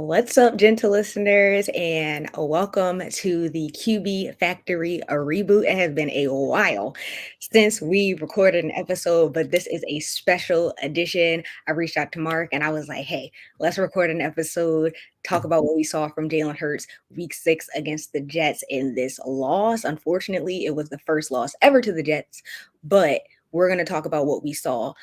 What's up, gentle listeners, and welcome to the QB Factory Reboot. It has been a while since we recorded an episode, but this is a special edition. I reached out to Mark and I was like, hey, let's record an episode, talk about what we saw from Jalen Hurts week 6 against the Jets in this loss. Unfortunately, it was the first loss ever to the Jets, but we're going to talk about what we saw.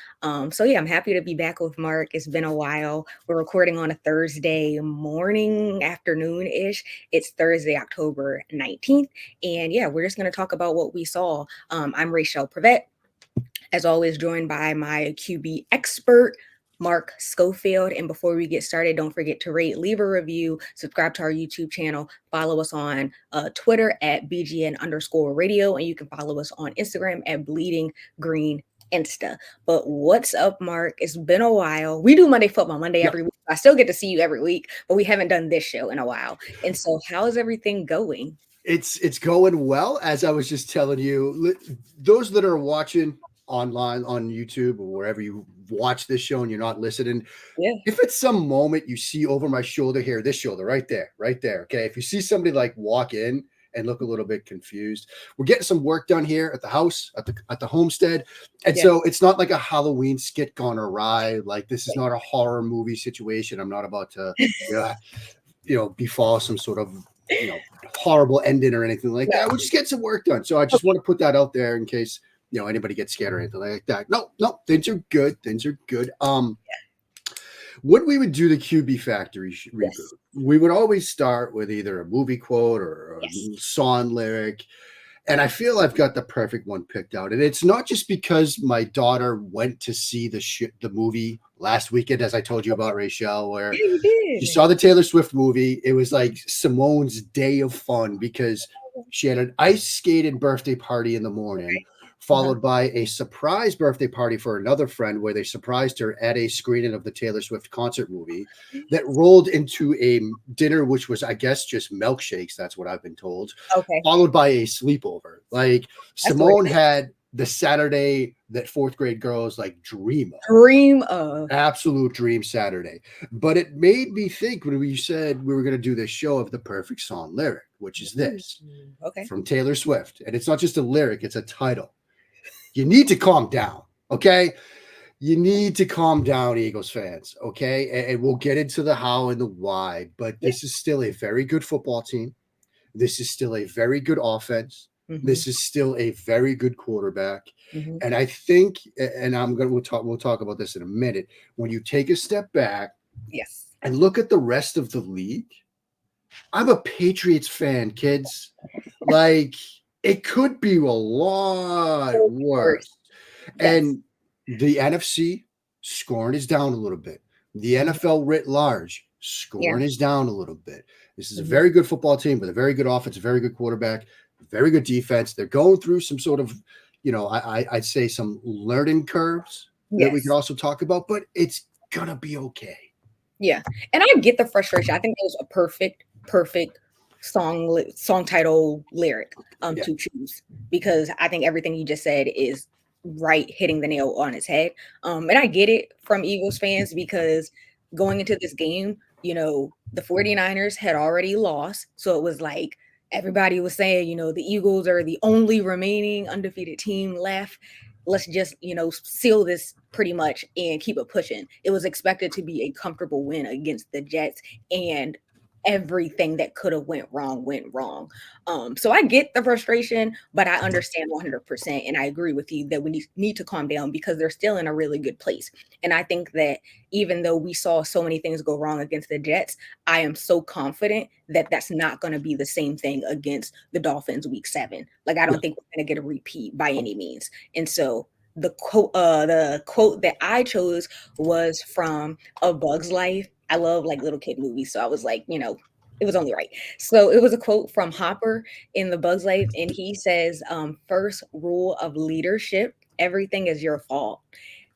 So yeah, I'm happy to be back with Mark. It's been a while. We're recording on a Thursday morning, afternoon-ish. It's Thursday, October 19th. And yeah, we're just going to talk about what we saw. I'm Raichele Privette, as always, joined by my QB expert, Mark Schofield. And before we get started, don't forget to rate, leave a review, subscribe to our YouTube channel, follow us on Twitter at BGN_radio, and you can follow us on Instagram at Bleeding Green Insta. But what's up, Mark? It's been a while. We do Monday Football Monday every week. I still get to see you every week, but we haven't done this show in a while. And so how's everything going? It's going well, as I was just telling you. Those that are watching online on YouTube or wherever you watch this show and you're not listening, if at some moment you see over my shoulder here, this shoulder right there, okay, if you see somebody like walk in and look a little bit confused, we're getting some work done here at the house, at the homestead, and so it's not like a Halloween skit gone awry. Like, this is not a horror movie situation. I'm not about to befall some sort of horrible ending or anything like that. We'll just get some work done. So I just want to put that out there in case anybody gets scared or anything like that. No, things are good. When we would do the QB Factory reboot, we would always start with either a movie quote or a song lyric. And I feel I've got the perfect one picked out. And it's not just because my daughter went to see the movie last weekend, as I told you about, Raichele, where she saw the Taylor Swift movie. It was like Simone's day of fun because she had an ice skating birthday party in the morning, followed by a surprise birthday party for another friend where they surprised her at a screening of the Taylor Swift concert movie that rolled into a dinner, which was, I guess, just milkshakes. That's what I've been told. Okay. Followed by a sleepover. Like, Simone had the Saturday that fourth grade girls like dream of. Absolute dream Saturday. But it made me think when we said we were going to do this show of the perfect song lyric, which is this from Taylor Swift. And it's not just a lyric, it's a title. You need to calm down, okay? You need to calm down, Eagles fans, okay? And we'll get into the how and the why, but this is still a very good football team. This is still a very good offense. This is still a very good quarterback. And I think, and we'll talk about this in a minute, when you take a step back and look at the rest of the league, I'm a Patriots fan, kids. Like, it could be a lot worse. And the NFC scoring is down a little bit. The NFL writ large scoring is down a little bit. This is a very good football team with a very good offense, a very good quarterback, very good defense. They're going through some sort of, I'd say some learning curves that we could also talk about, but it's going to be okay. Yeah. And I get the frustration. I think it was a perfect song title lyric to choose, because I think everything you just said is right, hitting the nail on its head. And I get it from Eagles fans, because going into this game, the 49ers had already lost. So it was like everybody was saying, the Eagles are the only remaining undefeated team left. Let's just, seal this pretty much and keep it pushing. It was expected to be a comfortable win against the Jets, and everything that could have went wrong. So I get the frustration, but I understand 100%. And I agree with you that we need to calm down, because they're still in a really good place. And I think that even though we saw so many things go wrong against the Jets, I am so confident that that's not going to be the same thing against the Dolphins week 7. Like, I don't think we're going to get a repeat by any means. And so the quote that I chose was from A Bug's Life. I love like little kid movies, so I was like, it was only right. So it was a quote from Hopper in The Bug's Life, and he says, first rule of leadership, everything is your fault.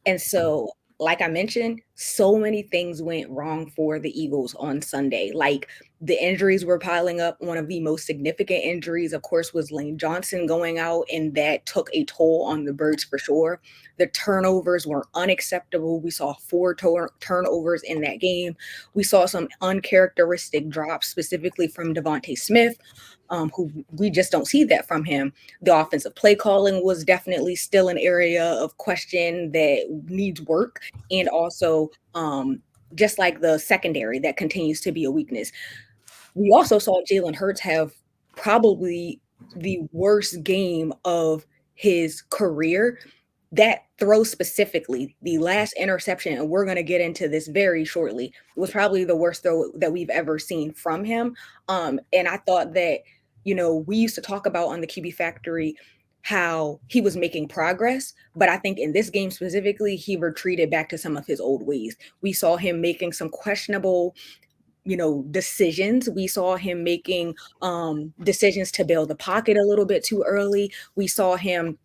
And so, like I mentioned, so many things went wrong for the Eagles on Sunday. Like, the injuries were piling up. One of the most significant injuries, of course, was Lane Johnson going out, and that took a toll on the Birds for sure. The turnovers were unacceptable. We saw 4 turnovers in that game. We saw some uncharacteristic drops, specifically from Devontae Smith, who we just don't see that from him. The offensive play calling was definitely still an area of question that needs work. And also, just like the secondary, that continues to be a weakness. We also saw Jalen Hurts have probably the worst game of his career. That throw specifically, the last interception, and we're going to get into this very shortly, was probably the worst throw that we've ever seen from him. And I thought that, we used to talk about on the QB Factory how he was making progress, but I think in this game specifically, he retreated back to some of his old ways. We saw him making some questionable decisions. We saw him making decisions to build the pocket a little bit too early. We saw him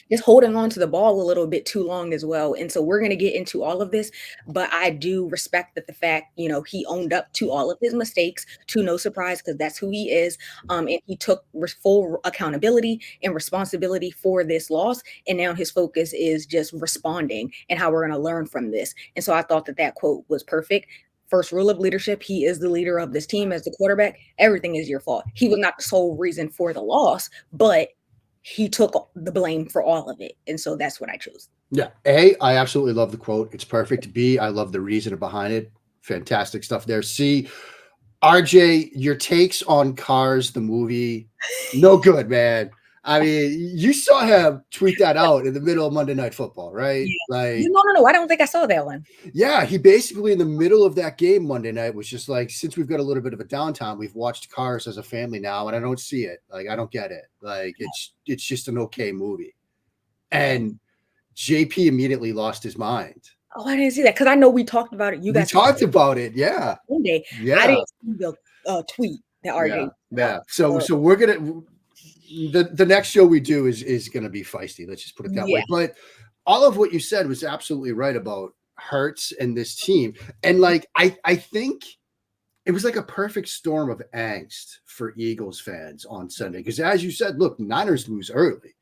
just holding on to the ball a little bit too long as well. And so we're going to get into all of this, but I do respect that the fact, he owned up to all of his mistakes, to no surprise, because that's who he is. And he took full accountability and responsibility for this loss. And now his focus is just responding and how we're going to learn from this. And so I thought that quote was perfect. First rule of leadership, he is the leader of this team as the quarterback. Everything is your fault. He was not the sole reason for the loss, but he took the blame for all of it. And so that's what I chose. Yeah. A, I absolutely love the quote. It's perfect. B, I love the reason behind it. Fantastic stuff there. C, RJ, your takes on Cars, the movie, no good, man. I mean, you saw him tweet that out in the middle of Monday Night Football, right? Yeah. Like, no, I don't think I saw that one. Yeah, he basically in the middle of that game Monday night was just like, since we've got a little bit of a downtime, we've watched Cars as a family now, and I don't see it. Like, I don't get it. Like, it's just an okay movie. And JP immediately lost his mind. Oh, I didn't see that because I know we talked about it. You guys talked about it, yeah. Monday. Yeah. I didn't see the tweet that RJ. Yeah. So we're gonna the next show we do is gonna be feisty. Let's just put it that way. But all of what you said was absolutely right about Hurts and this team. And like I think it was like a perfect storm of angst for Eagles fans on Sunday. Because as you said, look, Niners lose early.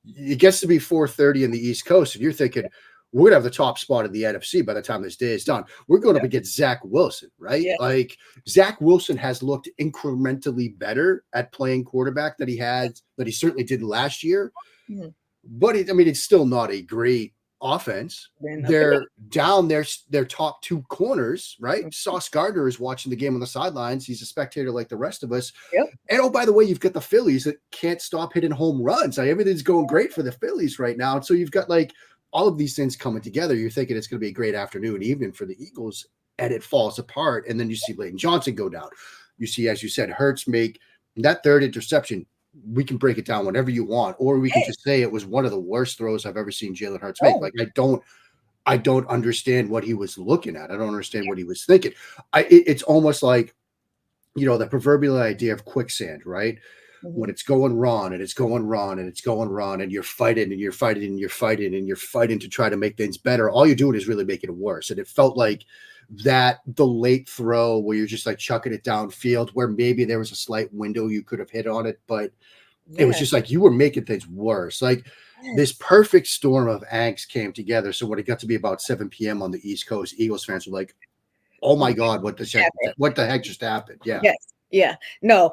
It gets to be 4:30 in the East Coast, and you're thinking, we're going to have the top spot in the NFC by the time this day is done. We're going up against Zach Wilson, right? Yeah. Like, Zach Wilson has looked incrementally better at playing quarterback that he certainly did last year. Mm-hmm. But it's still not a great offense. They're down their top 2 corners, right? Mm-hmm. Sauce Gardner is watching the game on the sidelines. He's a spectator like the rest of us. Yep. And oh, by the way, you've got the Phillies that can't stop hitting home runs. Like, everything's going great for the Phillies right now. And so you've got like all of these things coming together. You're thinking it's going to be a great afternoon, evening for the Eagles, and it falls apart. And then you see Lane Johnson go down. You see, as you said, Hurts make that 3rd interception. We can break it down whenever you want, or we can just say it was one of the worst throws I've ever seen Jalen Hurts make. Like, I don't understand what he was looking at. I don't understand what he was thinking. It's almost like, the proverbial idea of quicksand, right? Mm-hmm. When it's going wrong and it's going wrong and it's going wrong, and you're fighting and you're fighting and you're fighting and you're fighting to try to make things better. All you're doing is really making it worse. And it felt like that the late throw where you're just like chucking it downfield, where maybe there was a slight window you could have hit on it, but it was just like you were making things worse. Like, this perfect storm of angst came together. So when it got to be about 7 p.m. on the East Coast, Eagles fans were like, oh my God, what the heck just happened? Yeah. Yes. Yeah. No.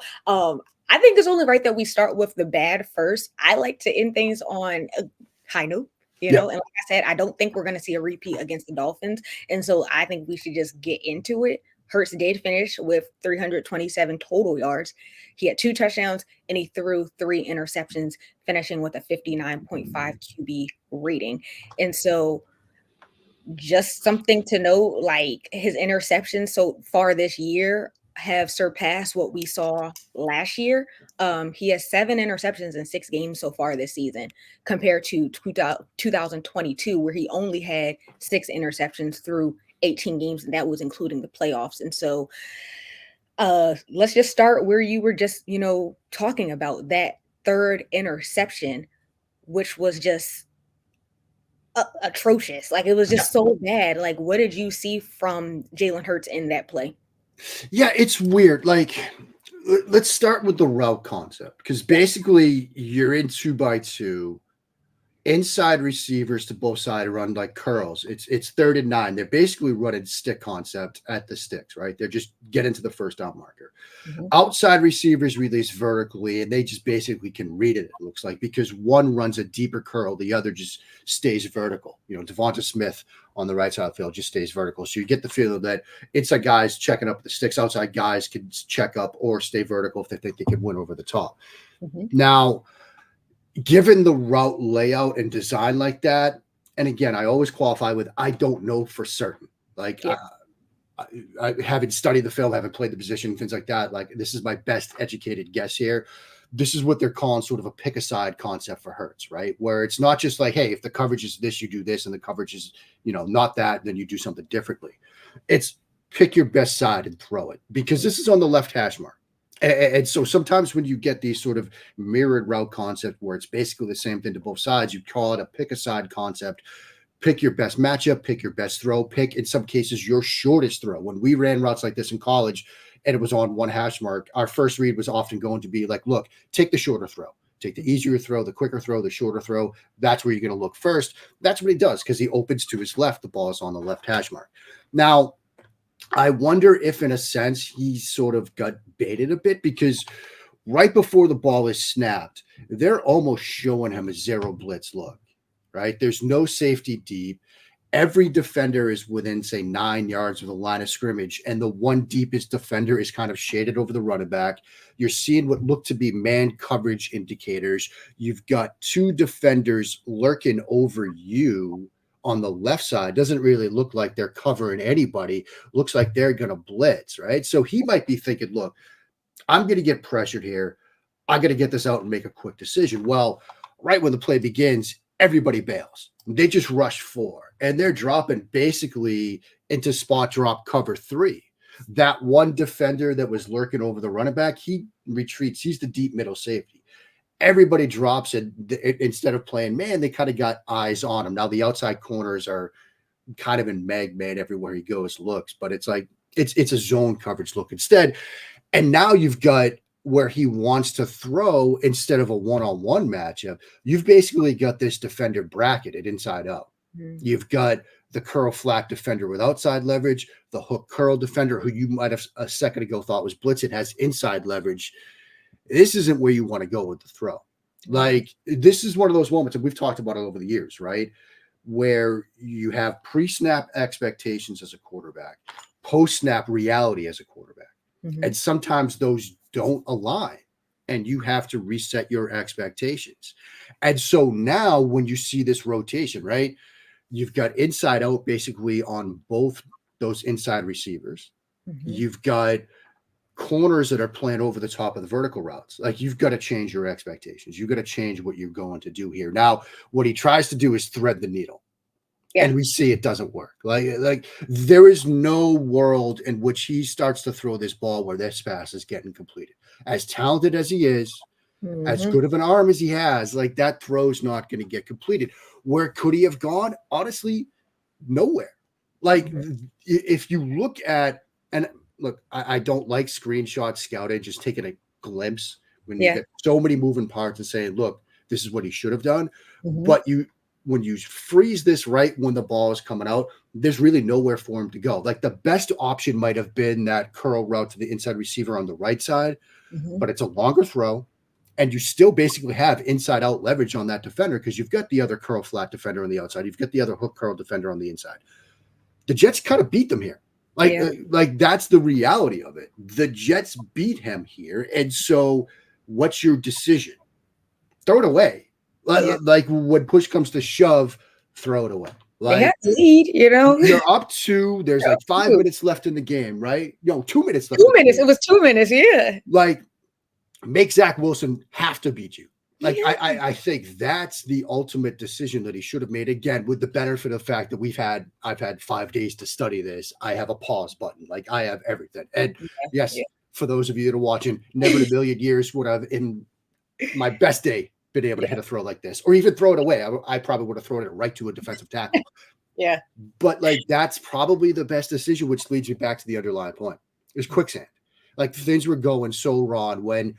I think it's only right that we start with the bad first. I like to end things on a high note. And like I said, I don't think we're going to see a repeat against the Dolphins. And so I think we should just get into it. Hurts did finish with 327 total yards. He had 2 touchdowns and he threw 3 interceptions, finishing with a 59.5 QB rating. And so just something to note, like, his interceptions so far this year have surpassed what we saw last year. He has 7 interceptions in 6 games so far this season, compared to 2022, where he only had 6 interceptions through 18 games, and that was including the playoffs. And so let's just start where you were just, talking about that 3rd interception, which was just atrocious. Like, it was just so bad. Like, what did you see from Jalen Hurts in that play? Yeah, it's weird. Like, let's start with the route concept, because basically you're in 2x2. Inside receivers to both sides run like curls. It's 3rd and 9. They're basically running stick concept at the sticks, right? They're just getting to the first down marker. Mm-hmm. Outside receivers release vertically, and they just basically can read it looks like, because one runs a deeper curl, the other just stays vertical. Devonta Smith on the right side of the field just stays vertical. So you get the feeling that inside guys checking up the sticks, outside guys can check up or stay vertical if they think they can win over the top. Mm-hmm. Now, given the route layout and design like that, and again, I always qualify with I don't know for certain. Like, I haven't studied the film, haven't played the position, things like that. Like, this is my best educated guess here. This is what they're calling sort of a pick a side concept for Hurts, right? Where it's not just like, hey, if the coverage is this, you do this, and the coverage is, not that, then you do something differently. It's pick your best side and throw it, because this is on the left hash mark. And so sometimes when you get these sort of mirrored route concept where it's basically the same thing to both sides, you call it a pick a side concept. Pick your best matchup, pick your best throw, pick, in some cases, your shortest throw. When we ran routes like this in college and it was on one hash mark, our first read was often going to be like, look, take the shorter throw. Take the easier throw, the quicker throw, the shorter throw. That's where you're going to look first. That's what he does, because he opens to his left. The ball is on the left hash mark. Now, I wonder if, in a sense, he sort of got baited a bit, because right before the ball is snapped, they're almost showing him a zero blitz look, right? There's no safety deep. Every defender is within, say, 9 yards of the line of scrimmage, and the one deepest defender is kind of shaded over the running back. You're seeing what look to be man coverage indicators. You've got 2 defenders lurking over you. On the left side, doesn't really look like they're covering anybody. Looks like they're going to blitz, right? So he might be thinking, look, I'm going to get pressured here. I got to get this out and make a quick decision. Well, right when the play begins, everybody bails. They just rush 4, and they're dropping basically into spot drop cover 3. That one defender that was lurking over the running back, he retreats. He's the deep middle safety. Everybody drops, and instead of playing man, they kind of got eyes on him. Now the outside corners are kind of in mag man everywhere he goes looks, but it's like it's a zone coverage look instead. And now you've got where he wants to throw instead of a one-on-one matchup. You've basically got this defender bracketed inside out. Mm-hmm. You've got the curl flat defender with outside leverage, the hook curl defender who you might have a second ago thought was blitzing has inside leverage. This isn't where you want to go with the throw. Like, this is one of those moments, and we've talked about it over the years, right? Where you have pre-snap expectations as a quarterback, post-snap reality as a quarterback. Mm-hmm. And sometimes those don't align, and you have to reset your expectations. And so now when you see this rotation, right, you've got inside out basically on both those inside receivers. Mm-hmm. You've got corners that are playing over the top of the vertical routes. Like, you've got to change your expectations. You've got to change what you're going to do here. Now, what he tries to do is thread the needle. Yeah. And we see it doesn't work. Like there is no world in which he starts to throw this ball where this pass is getting completed. As talented as he is, mm-hmm. as good of an arm as he has, like, that throw's not going to get completed. Where could he have gone? Honestly, nowhere. Like, mm-hmm. if you look at, and look, I don't like screenshot scouting, just taking a glimpse when you get so many moving parts and saying, look, this is what he should have done. Mm-hmm. But when you freeze this right when the ball is coming out, there's really nowhere for him to go. Like, the best option might have been that curl route to the inside receiver on the right side, mm-hmm. but it's a longer throw, and you still basically have inside out leverage on that defender because you've got the other curl flat defender on the outside. You've got the other hook curl defender on the inside. The Jets kind of beat them here. Like that's the reality of it. The Jets beat him here. And so what's your decision? Throw it away. Like when push comes to shove, throw it away. Like, they have to lead, You're up 2. There's like 5 minutes left in the game, right? 2 minutes left. 2 minutes. It was 2 minutes, yeah. Like, make Zach Wilson have to beat you. Like, yeah. I think that's the ultimate decision that he should have made. Again, with the benefit of the fact that I've had 5 days to study this. I have a pause button. Like, I have everything. And yes, for those of you that are watching, never in a million years would have, in my best day, been able to hit a throw like this, or even throw it away. I probably would have thrown it right to a defensive tackle. Yeah. But like, that's probably the best decision, which leads me back to the underlying point. Is quicksand. Like, things were going so wrong when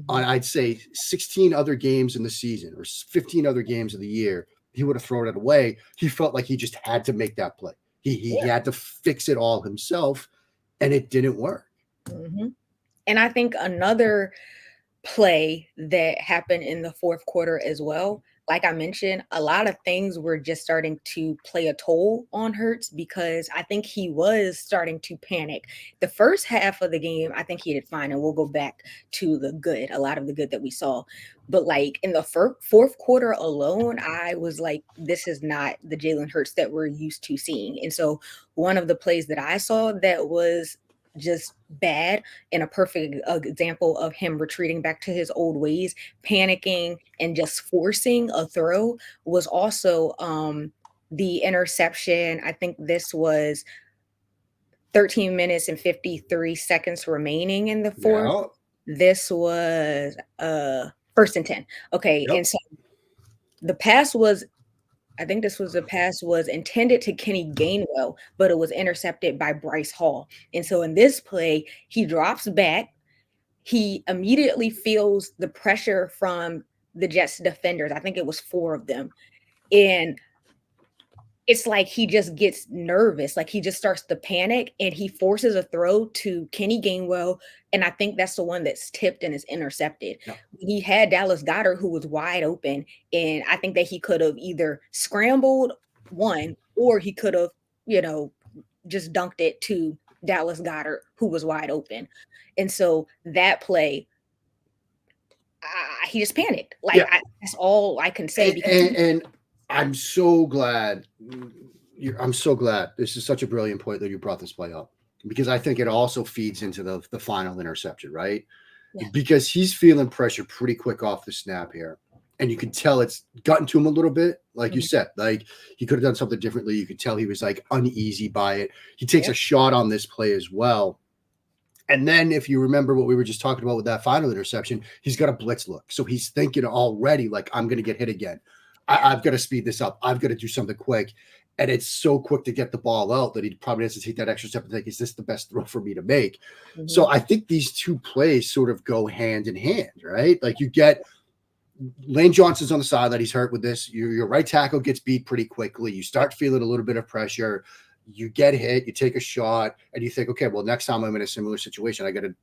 on, I'd say, 16 other games in the season or 15 other games of the year, he would have thrown it away. He felt like he just had to make that play. He had to fix it all himself, and it didn't work. Mm-hmm. And I think another play that happened in the fourth quarter as well, like I mentioned, a lot of things were just starting to play a toll on Hurts because I think he was starting to panic. The first half of the game, I think he did fine, and we'll go back to a lot of the good that we saw. But like in the fourth quarter alone, I was like, this is not the Jalen Hurts that we're used to seeing. And so one of the plays that I saw that was just bad and a perfect example of him retreating back to his old ways, panicking and just forcing a throw was also the interception. I think this was 13 minutes and 53 seconds remaining in the fourth. Yeah. This was 1st and 10. Okay. Yep. And so the pass was, I think this was intended to Kenny Gainwell, but it was intercepted by Bryce Hall. And so in this play, he drops back. He immediately feels the pressure from the Jets defenders. I think it was 4 of them. And it's like he just gets nervous. Like, he just starts to panic, and he forces a throw to Kenny Gainwell. And I think that's the one that's tipped and is intercepted. Yeah. He had Dallas Goedert, who was wide open. And I think that he could have either scrambled one, or he could have, just dunked it to Dallas Goedert, who was wide open. And so that play, he just panicked. Like, yeah. That's all I can say. And I'm so glad. This is such a brilliant point that you brought this play up, because I think it also feeds into the final interception, right? Yeah. Because he's feeling pressure pretty quick off the snap here. And you can tell it's gotten to him a little bit. Like you said, like, he could have done something differently. You could tell he was like uneasy by it. He takes a shot on this play as well. And then if you remember what we were just talking about with that final interception, he's got a blitz look. So he's thinking already, like, I'm going to get hit again. I've got to speed this up. I've got to do something quick. And it's so quick to get the ball out that he probably has to take that extra step and think, is this the best throw for me to make? Mm-hmm. So I think these two plays sort of go hand in hand, right? Like, you get Lane Johnson's on the sideline. He's hurt with this. Your right tackle gets beat pretty quickly. You start feeling a little bit of pressure. You get hit. You take a shot. And you think, okay, well, next time I'm in a similar situation, I got to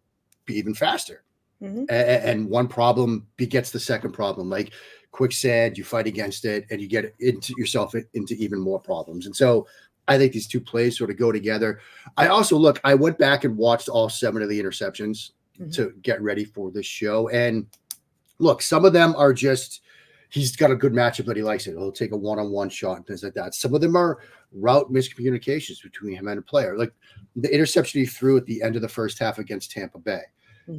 be even faster. Mm-hmm. And one problem begets the second problem. Like, quicksand, you fight against it, and you get yourself into even more problems. And so I think these two plays sort of go together. I went back and watched all 7 of the interceptions to get ready for this show. And look, some of them are just, he's got a good matchup that he likes it. He'll take a one-on-one shot and things like that. Some of them are route miscommunications between him and a player. Like the interception he threw at the end of the first half against Tampa Bay.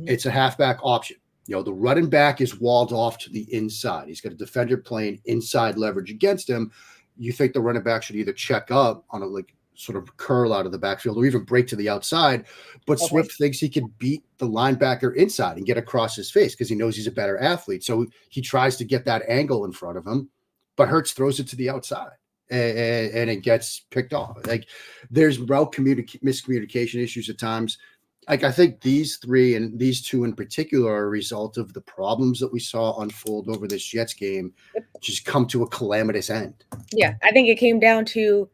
It's a halfback option. The running back is walled off to the inside. He's got a defender playing inside leverage against him. You think the running back should either check up on a sort of curl out of the backfield or even break to the outside. But Swift thinks he can beat the linebacker inside and get across his face because he knows he's a better athlete. So he tries to get that angle in front of him, but Hurts throws it to the outside and it gets picked off. Like, there's route miscommunication issues at times. Like, I think these 3 and these 2 in particular are a result of the problems that we saw unfold over this Jets game just come to a calamitous end. Yeah, I think it came down to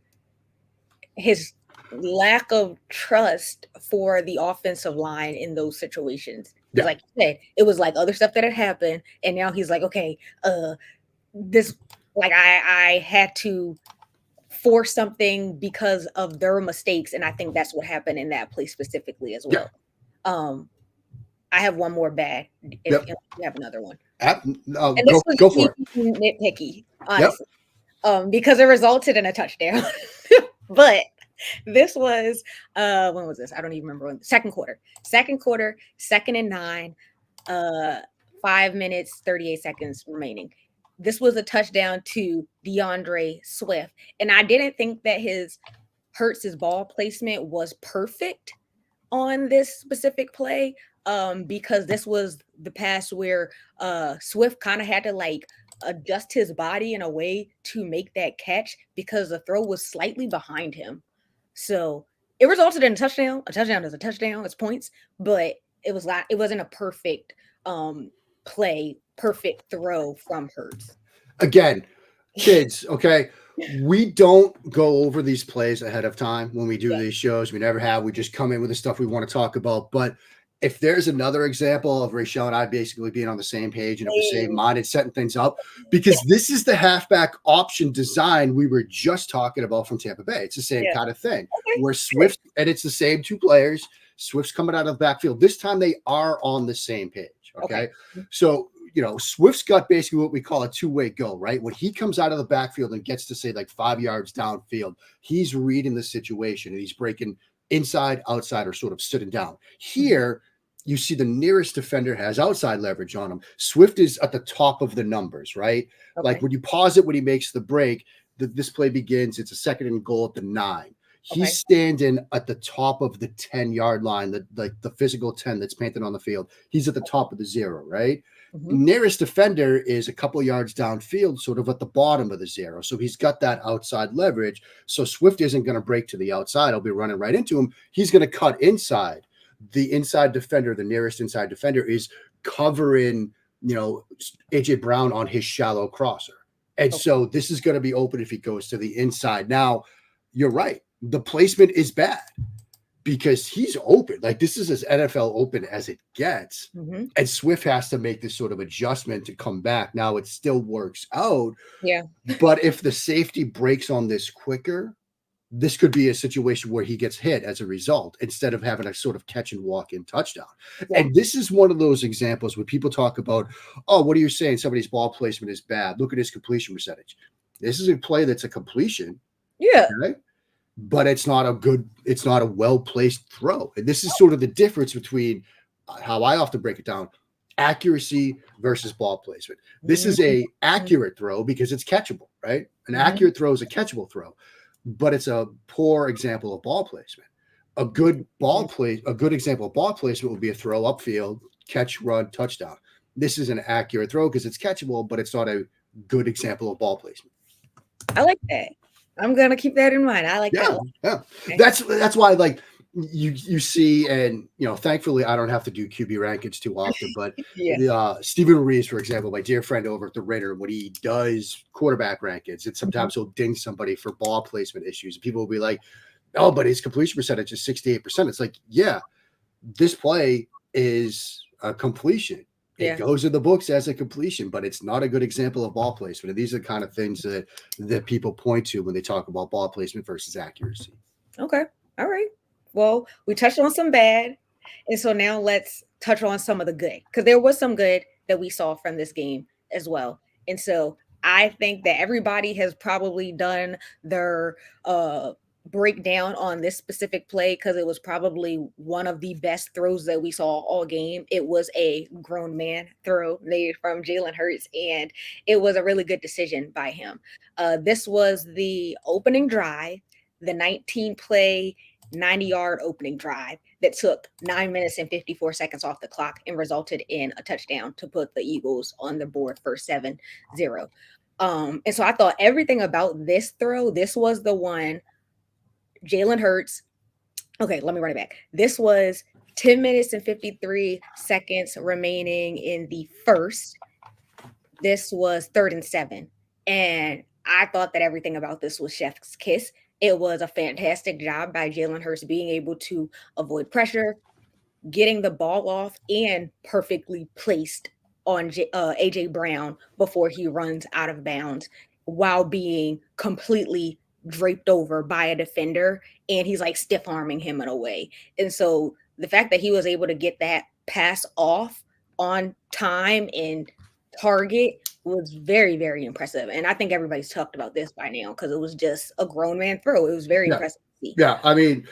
his lack of trust for the offensive line in those situations. Yeah. Like you said, it was like other stuff that had happened, and now he's like, okay, this, like, I had to force something because of their mistakes, and I think that's what happened in that play specifically as well. Yeah. I have one more bad. If you have another one, and this was go for it. Nitpicky, honestly, because it resulted in a touchdown. But this was when was this? I don't even remember when. Second quarter, 2nd and 9, 5 minutes, 38 seconds remaining. This was a touchdown to DeAndre Swift. And I didn't think that Hurts' ball placement was perfect on this specific play. because this was the pass where Swift kind of had to like adjust his body in a way to make that catch because the throw was slightly behind him. So it resulted in a touchdown. A touchdown is a touchdown, it's points, but it wasn't a perfect play, perfect throw from Hurts. Again, kids, okay. We don't go over these plays ahead of time when we do these shows. We never have. We just come in with the stuff we want to talk about. But if there's another example of Raichele and I basically being on the same page and of the same mind and setting things up, because this is the halfback option design we were just talking about from Tampa Bay. It's the same kind of thing where Swift, and it's the same two players. Swift's coming out of the backfield. This time they are on the same page. Okay. So, you know, Swift's got basically what we call a two-way go, right? When he comes out of the backfield and gets to say like 5 yards downfield, he's reading the situation and he's breaking inside, outside, or sort of sitting down. Here, you see the nearest defender has outside leverage on him. Swift is at the top of the numbers, right? Like when you pause it when he makes the break, this play begins. It's a 2nd and goal at the 9. He's standing at the top of the 10-yard line, the physical 10 that's painted on the field. He's at the top of the 0, right? Nearest defender is a couple yards downfield, sort of at the bottom of the 0. So he's got that outside leverage. So Swift isn't going to break to the outside. I'll be running right into him. He's going to cut inside. The inside defender, the nearest inside defender, is covering, you know, AJ Brown on his shallow crosser. And so this is going to be open if he goes to the inside. Now, you're right. The placement is bad because he's open. Like this is as NFL open as it gets. And Swift has to make this sort of adjustment to come back. Now it still works out. Yeah. But if the safety breaks on this quicker, this could be a situation where he gets hit as a result instead of having a sort of catch and walk in touchdown. And this is one of those examples where people talk about, oh, what are you saying? Somebody's ball placement is bad. Look at his completion percentage. This is a play that's a completion. Yeah. Okay? But it's not a well-placed throw. And this is sort of the difference between how I often break it down, accuracy versus ball placement. This is a accurate throw because it's catchable, right? An accurate throw is a catchable throw, but it's a poor example of ball placement. A good example of ball placement would be a throw upfield, catch, run, touchdown. This is an accurate throw because it's catchable, but it's not a good example of ball placement. I like that. I'm gonna keep that in mind. I like that. Yeah. Okay. That's why, like you see, and you know, thankfully I don't have to do QB rankings too often. But Stephen Ruiz, for example, my dear friend over at the Raider, when he does quarterback rankings, and sometimes he'll ding somebody for ball placement issues, and people will be like, "Oh, but his completion percentage is 68%." It's like, yeah, this play is a completion. It goes in the books as a completion, but it's not a good example of ball placement. And these are the kind of things that people point to when they talk about ball placement versus accuracy. Okay. All right. Well, we touched on some bad. And so now let's touch on some of the good, because there was some good that we saw from this game as well. And so I think that everybody has probably done their breakdown on this specific play because it was probably one of the best throws that we saw all game. It was a grown man throw made from Jalen Hurts, and it was a really good decision by him. This was the opening drive, the 19-play, 90-yard opening drive that took 9 minutes and 54 seconds off the clock and resulted in a touchdown to put the Eagles on the board for 7-0. And so I thought everything about this throw, this was the one Jalen Hurts. Okay, let me run it back. This was 10 minutes and 53 seconds remaining in the first. This was 3rd and 7. And I thought that everything about this was chef's kiss. It was a fantastic job by Jalen Hurts being able to avoid pressure, getting the ball off, and perfectly placed on AJ Brown before he runs out of bounds while being completely draped over by a defender, and he's like stiff arming him in a way. And so the fact that he was able to get that pass off on time and target was very, very impressive. And I think everybody's talked about this by now because it was just a grown man throw. It was very impressive to see. Yeah, I mean,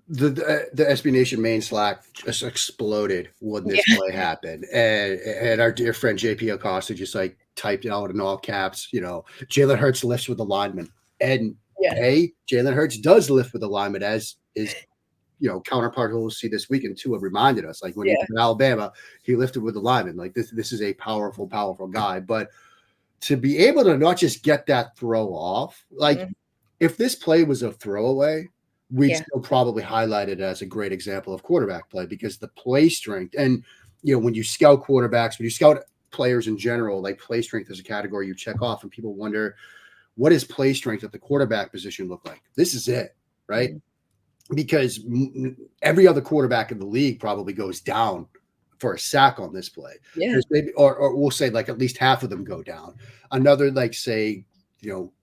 the SB Nation main Slack just exploded when this play happened, and our dear friend JP Acosta just like typed out in all caps, you know, Jalen Hurts lifts with the lineman, and Jalen Hurts does lift with the lineman, as is counterpart who we'll see this weekend too, have reminded us, like when he was in Alabama, he lifted with the lineman. Like this is a powerful, powerful guy. But to be able to not just get that throw off, like if this play was a throwaway, we'd still probably highlight it as a great example of quarterback play, because the play strength and, when you scout quarterbacks, when you scout players in general, like play strength is a category you check off, and people wonder, what does play strength at the quarterback position look like? This is it, right? Because every other quarterback in the league probably goes down for a sack on this play. Maybe, or we'll say like at least half of them go down. Another, like say,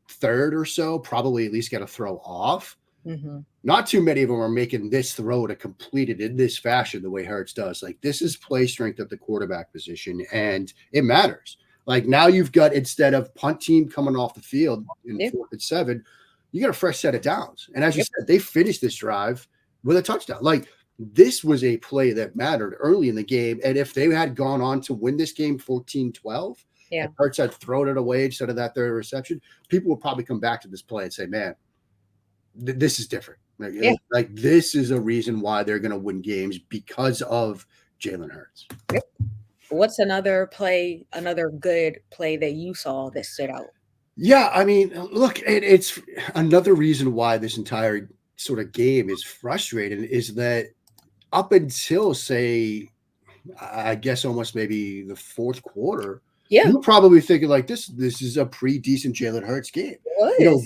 third or so probably at least get a throw off. Not too many of them are making this throw to complete it in this fashion the way Hurts does. Like this is play strength at the quarterback position, and it matters. Like now you've got, instead of punt team coming off the field in 4th and 7, you got a fresh set of downs. And as you said, they finished this drive with a touchdown. Like this was a play that mattered early in the game. And if they had gone on to win this game 14-12, and Hurts had thrown it away instead of that third reception, people would probably come back to this play and say, man, this is different. Like this is a reason why they're going to win games, because of Jalen Hurts. What's another good play that you saw that stood out? Yeah, I mean, look, it's another reason why this entire sort of game is frustrating, is that up until, say, I guess almost maybe the fourth quarter, you're probably thinking like this is a pretty decent Jalen Hurts game.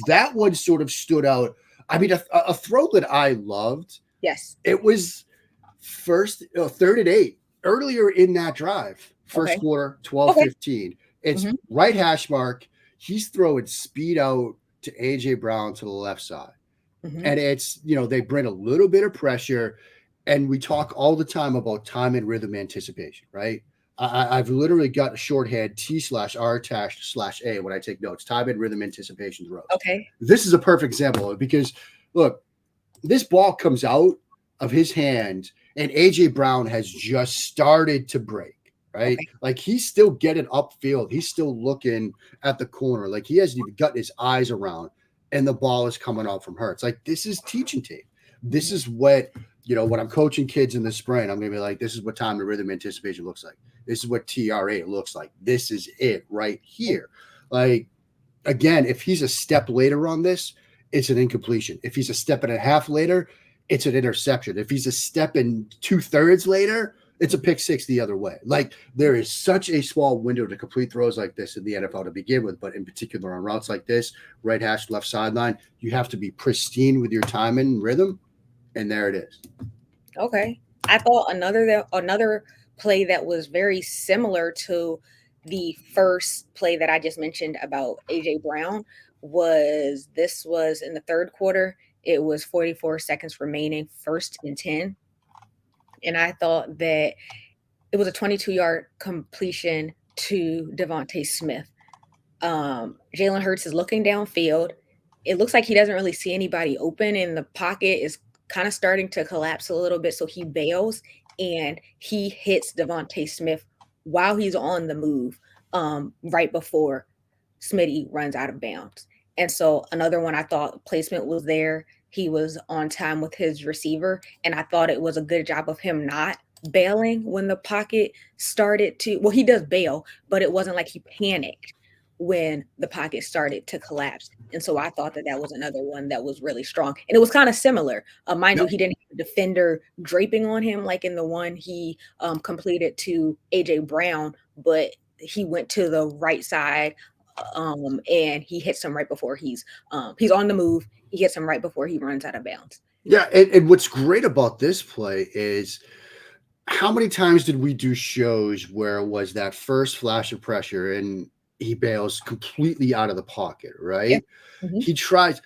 That one sort of stood out. I mean, a throw that I loved. Yes. It was 3rd and 8 earlier in that drive. First quarter, 12-15. It's right hash mark. He's throwing speed out to A.J. Brown to the left side. And it's, they bring a little bit of pressure. And we talk all the time about time and rhythm anticipation, right? I've literally got a shorthand T/R/A when I take notes. Time and rhythm anticipation throws. This is a perfect example of it, because look, this ball comes out of his hand and A.J. Brown has just started to break, right? Like he's still getting upfield. He's still looking at the corner. Like he hasn't even gotten his eyes around, and the ball is coming out from Hurts. Like this is teaching tape. This is what, when I'm coaching kids in the spring, I'm going to be like, this is what time and rhythm anticipation looks like. This is what TRA looks like. This is it right here. Like, again, if he's a step later on this, it's an incompletion. If he's a step and a half later, it's an interception. If he's a step and 2/3 later, it's a pick six the other way. Like there is such a small window to complete throws like this in the NFL to begin with, but in particular on routes like this, right hash, left sideline, you have to be pristine with your timing and rhythm, and there it is. I thought another play that was very similar to the first play that I just mentioned about A.J. Brown was in the third quarter. It was 44 seconds remaining, 1st and 10. And I thought that it was a 22-yard completion to Devontae Smith. Jalen Hurts is looking downfield. It looks like he doesn't really see anybody open, and the pocket is kind of starting to collapse a little bit. So he bails and he hits Devontae Smith while he's on the move, right before Smitty runs out of bounds. And so another one, I thought placement was there. He was on time with his receiver, and I thought it was a good job of him not bailing when the pocket started to, he does bail, but it wasn't like he panicked when the pocket started to collapse. And so I thought that was another one that was really strong. And it was kind of similar. Mind you, he didn't have a defender draping on him like in the one he completed to A.J. Brown, but he went to the right side, and he hits him right before he's on the move. He hits him right before he runs out of bounds. Yeah, and what's great about this play is how many times did we do shows where it was that first flash of pressure and he bails completely out of the pocket, right? He tries.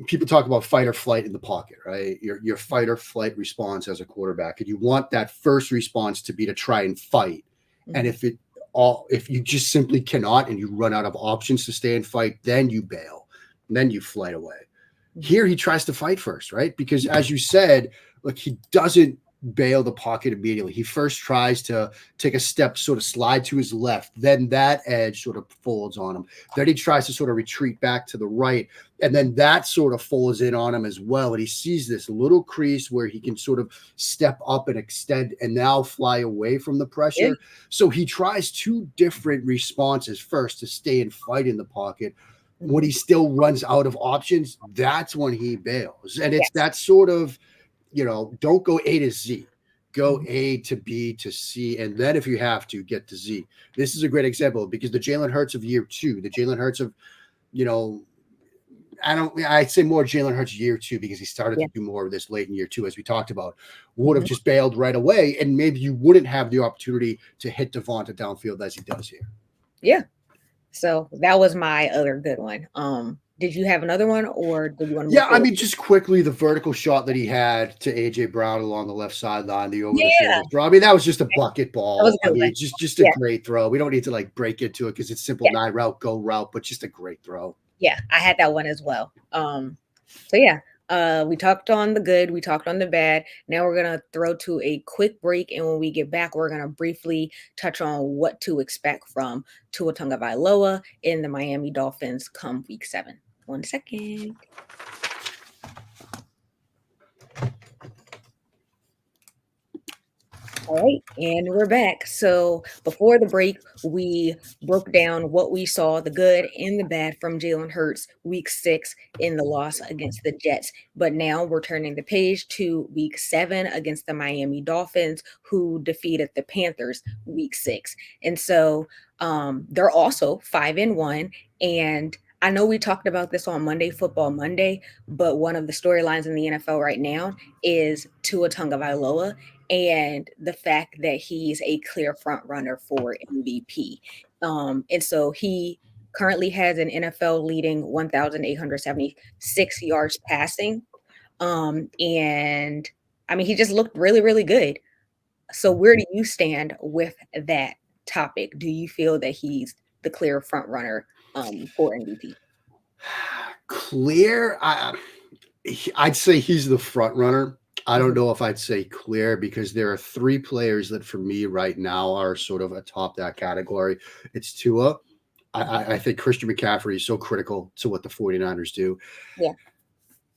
People talk about fight or flight in the pocket, right? Your fight or flight response as a quarterback, and you want that first response to be to try and fight. And if you just simply cannot, and you run out of options to stay and fight, then you bail, and then you flight away. Here he tries to fight first, right? Because as you said, look, he doesn't bail the pocket immediately. He first tries to take a step, sort of slide to his left. Then that edge sort of folds on him. Then he tries to sort of retreat back to the right. And then that sort of folds in on him as well. And he sees this little crease where he can sort of step up and extend and now fly away from the pressure. Yeah. So he tries two different responses. First, to stay and fight in the pocket. When he still runs out of options, that's when he bails. And it's that sort of, don't go A to Z. Go A to B to C, and then if you have to, get to Z. This is a great example because the Jalen Hurts of year 2, the Jalen Hurts of, I'd say more Jalen Hurts year 2 because he started to do more of this late in year 2, as we talked about, would have just bailed right away, and maybe you wouldn't have the opportunity to hit Devonta downfield as he does here. Yeah. So that was my other good one. Did you have another one, or did you want to? Yeah, I mean, just quickly, the vertical shot that he had to AJ Brown along the left sideline, the over the shoulder throw. I mean, that was just a bucket ball. I mean, just a great throw. We don't need to break into it because it's simple 9 route, go route, but just a great throw. Yeah, I had that one as well. So yeah. We talked on the good, we talked on the bad. Now we're going to throw to a quick break. And when we get back, we're going to briefly touch on what to expect from Tua Tagovailoa in the Miami Dolphins come week 7. 1 second. All right, and we're back. So before the break, we broke down what we saw, the good and the bad from Jalen Hurts week 6 in the loss against the Jets. But now we're turning the page to week 7 against the Miami Dolphins, who defeated the Panthers week 6. And so they're also 5-1. And I know we talked about this on Monday Football Monday, but one of the storylines in the NFL right now is Tua Tagovailoa and the fact that he's a clear front runner for MVP. And so he currently has an NFL leading 1,876 yards passing. And I mean, he just looked really, really good. So where do you stand with that topic? Do you feel that he's the clear front runner for MVP? Clear? I'd say he's the front runner. I don't know if I'd say clear because there are 3 players that for me right now are sort of atop that category. It's Tua. I think Christian McCaffrey is so critical to what the 49ers do. Yeah.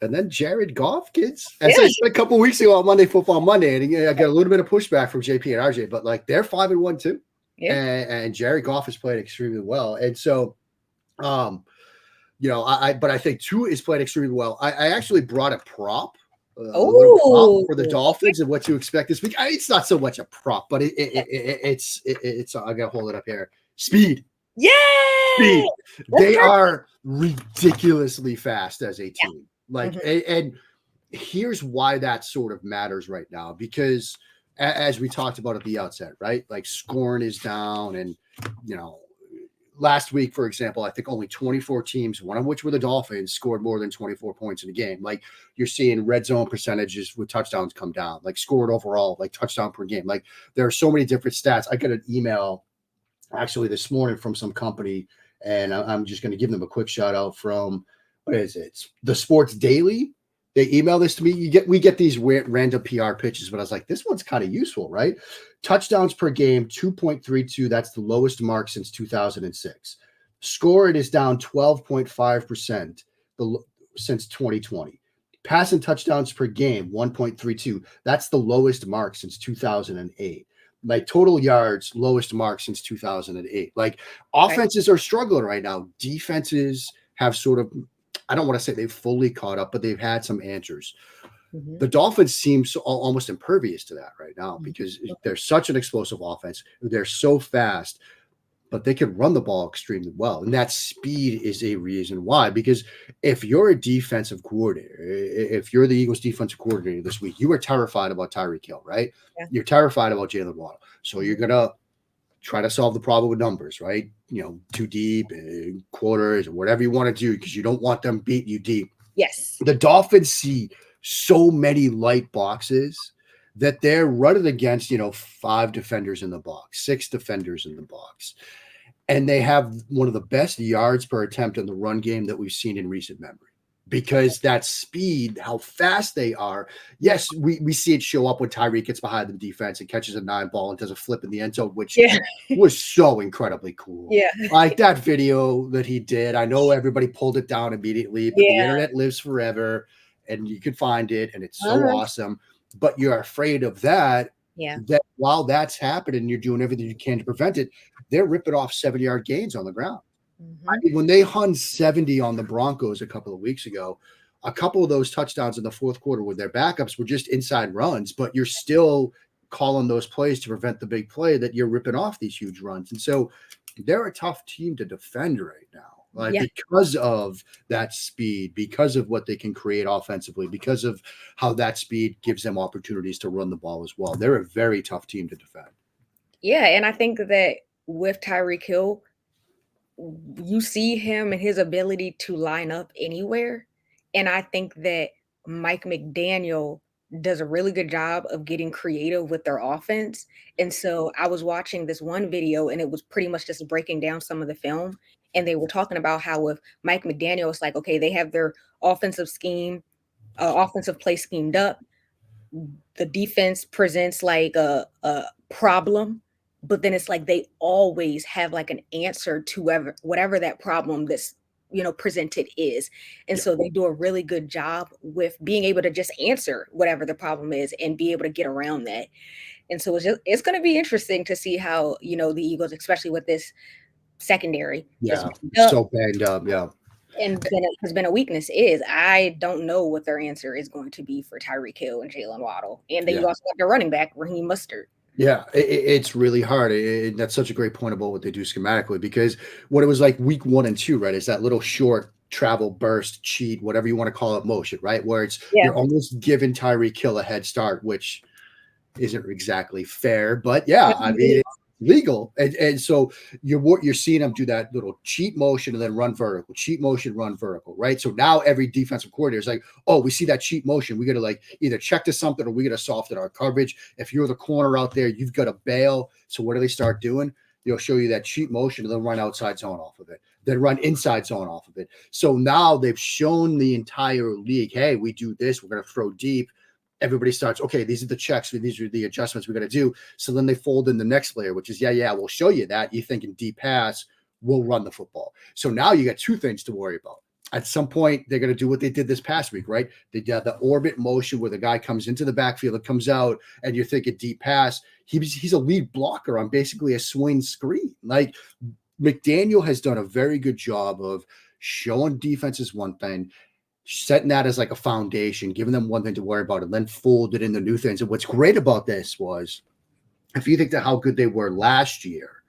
And then Jared Goff, kids. As I said a couple of weeks ago on Monday Football Monday, and I got a little bit of pushback from JP and RJ, but they're 5-1 too. Yeah. And Jared Goff has played extremely well. And so but I think Tua is playing extremely well. I actually brought a prop. For the Dolphins and what to expect this week. It's not so much a prop, but it's I gotta hold it up here. Speed. Yay! Speed. They are ridiculously fast as a team. And here's why that sort of matters right now, because as we talked about at the outset, right? Scoring is down, and last week, for example, I think only 24 teams, one of which were the Dolphins, scored more than 24 points in a game. You're seeing red zone percentages with touchdowns come down, scored overall, touchdown per game. There are so many different stats. I got an email actually this morning from some company, and I'm just going to give them a quick shout out from, what is it? It's the Sports Daily. They email this to me. We get these random PR pitches, but I was like, this one's kind of useful, right? Touchdowns per game, 2.32. That's the lowest mark since 2006. Scored is down 12.5% since 2020. Passing touchdowns per game, 1.32. That's the lowest mark since 2008. Total yards, lowest mark since 2008. Offenses are struggling right now. Defenses have sort of, I don't want to say they've fully caught up, but they've had some answers. Mm-hmm. The Dolphins seem almost impervious to that right now because they're such an explosive offense. They're so fast, but they can run the ball extremely well. And that speed is a reason why, because if you're a defensive coordinator, if you're the Eagles defensive coordinator this week, you are terrified about Tyreek Hill, right? Yeah. You're terrified about Jalen Waddle. So you're going to try to solve the problem with numbers, right? Too deep, quarters, or whatever you want to do, because you don't want them beating you deep. Yes. The Dolphins see so many light boxes that they're running against, 5 defenders in the box, 6 defenders in the box. And they have one of the best yards per attempt in the run game that we've seen in recent memory. because that speed, how fast they are. Yes, we see it show up when Tyreek gets behind the defense and catches a 9 ball and does a flip in the end zone, which was so incredibly cool. Yeah. Like that video that he did. I know everybody pulled it down immediately, but the internet lives forever and you can find it and it's so awesome. But you're afraid of that. Yeah. That while that's happening, you're doing everything you can to prevent it. They're ripping off 70-yard gains on the ground. I mean, when they hung 70 on the Broncos a couple of weeks ago, a couple of those touchdowns in the fourth quarter with their backups were just inside runs, but you're still calling those plays to prevent the big play that you're ripping off these huge runs. And so they're a tough team to defend right now, because of that speed, because of what they can create offensively, because of how that speed gives them opportunities to run the ball as well. They're a very tough team to defend. Yeah, and I think that with Tyreek Hill, you see him and his ability to line up anywhere. And I think that Mike McDaniel does a really good job of getting creative with their offense. And so I was watching this one video and it was pretty much just breaking down some of the film. And they were talking about how with Mike McDaniel, it's like, okay, they have their offensive play schemed up. The defense presents like a problem, but then it's like they always have like an answer to whatever that problem that's presented is. And so they do a really good job with being able to just answer whatever the problem is and be able to get around that. And so it's going to be interesting to see how the Eagles, especially with this secondary, so banged up. And then it has been a weakness is I don't know what their answer is going to be for Tyreek Hill and Jalen Waddle. And then you also have their running back, Raheem Mostert. Yeah, it's really hard. That's such a great point about what they do schematically, because what it was like week 1 and 2, right, is that little short travel burst, cheat, whatever you want to call it, motion, right, where it's you're almost giving Tyreek Hill a head start, which isn't exactly fair, but I mean, it's legal. And so you're seeing them do that little cheat motion and then run vertical, cheat motion, run vertical, right? So now every defensive coordinator is like, oh, we see that cheat motion. We got to like either check to something or we got to soften our coverage. If you're the corner out there, you've got to bail. So what do they start doing? They'll show you that cheat motion and then run outside zone off of it, then run inside zone off of it. So now they've shown the entire league, hey, we do this. We're going to throw deep. Everybody starts, okay, these are the checks, these are the adjustments we got to do. So then they fold in the next layer, which is, we'll show you that. You're thinking deep pass, we'll run the football. So now you got 2 things to worry about. At some point, they're going to do what they did this past week, right? They did the orbit motion where the guy comes into the backfield and comes out, and you're thinking deep pass. He's a lead blocker on basically a swing screen. Like McDaniel has done a very good job of showing defenses one thing, setting that as like a foundation, giving them one thing to worry about, and then fold it into new things. And what's great about this was, if you think that how good they were last year,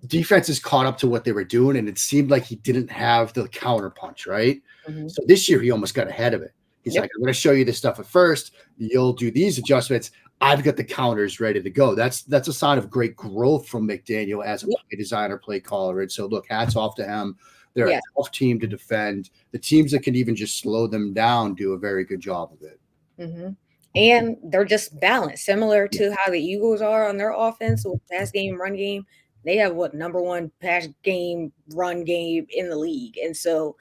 defense is caught up to what they were doing, and it seemed like he didn't have the counter punch, right? So this year he almost got ahead of it. He's like, I'm going to show you this stuff at first. You'll do these adjustments. I've got the counters ready to go. That's a sign of great growth from McDaniel as a play designer, play caller. And so look, hats off to him. They're a tough team to defend. The teams that can even just slow them down do a very good job of it. And they're just balanced, similar to how the Eagles are on their offense with pass game, run game. They have number 1 pass game, run game in the league. And so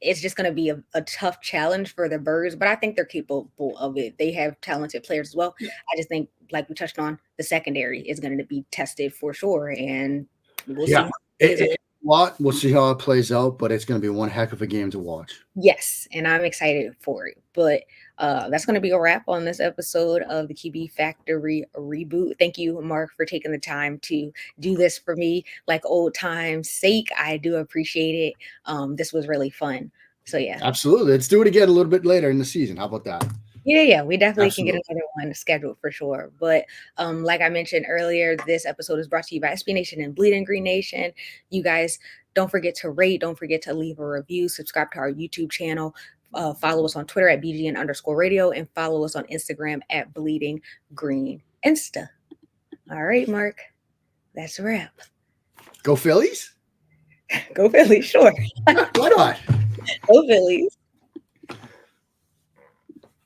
it's just going to be a tough challenge for the Birds, but I think they're capable of it. They have talented players as well. I just think, like we touched on, the secondary is going to be tested for sure. And we'll see. We'll see how it plays out, but it's going to be one heck of a game to watch. Yes, and I'm excited for it. But that's going to be a wrap on this episode of the QB Factory Reboot. Thank you, Mark, for taking the time to do this for me, like old time's sake. I do appreciate it. This was really fun. So, Absolutely. Let's do it again a little bit later in the season. How about that? Yeah, we definitely can get another one scheduled for sure. But like I mentioned earlier, this episode is brought to you by SB Nation and Bleeding Green Nation. You guys, don't forget to rate, don't forget to leave a review, subscribe to our YouTube channel, follow us on Twitter at BGN_radio, and follow us on Instagram at Bleeding Green Insta. All right, Mark, that's a wrap. Go Phillies? Go Phillies, sure. Why not? Go Phillies.